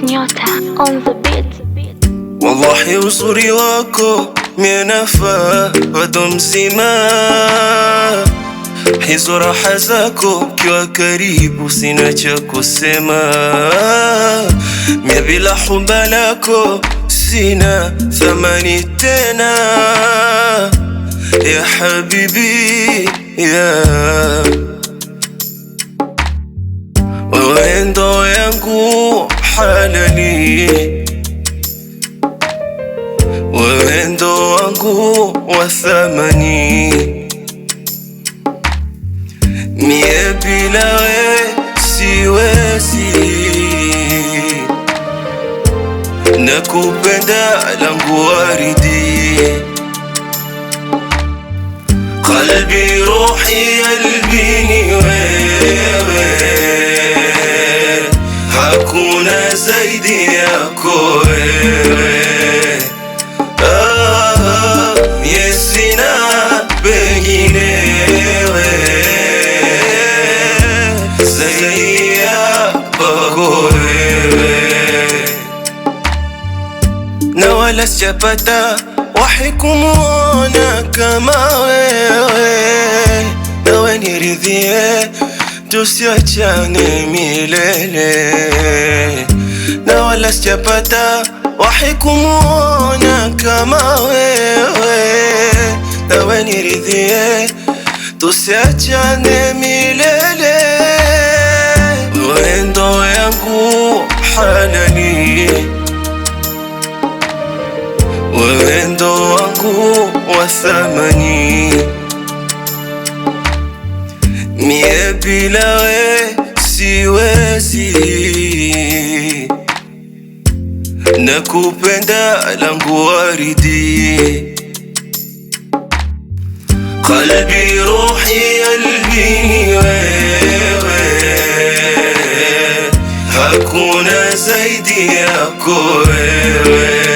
Nyota on the beat. Wallahi uzuri wako mienafaa bado mzima, hizo raha zako kiwa karibu sina cha kusema, mia bila huba lako sina thamani tena, ya habibi ya wewe ndo yangu halali, wewe ndo wangu wa thamani, mie bila wewe siwezi, nakupenda langu waridi, qalbi ruhi albini wewe, hakuna zaidi yako wewe, mie sina pengine zaidi yako wewe, na wala sijapata wahi kumuona kama wewe, nawe niridhie tusiachane milele, na wala sijapata wahi kumuona kama wewe, nawe niridhie tusiachane milele, wewe ndo yangu halali, wewe ndo wangu wa thamani, mie bila we siwezi, nakupenda langu waridi, qalbi ruhi albini wewe, hakuna zaidi yako wewe.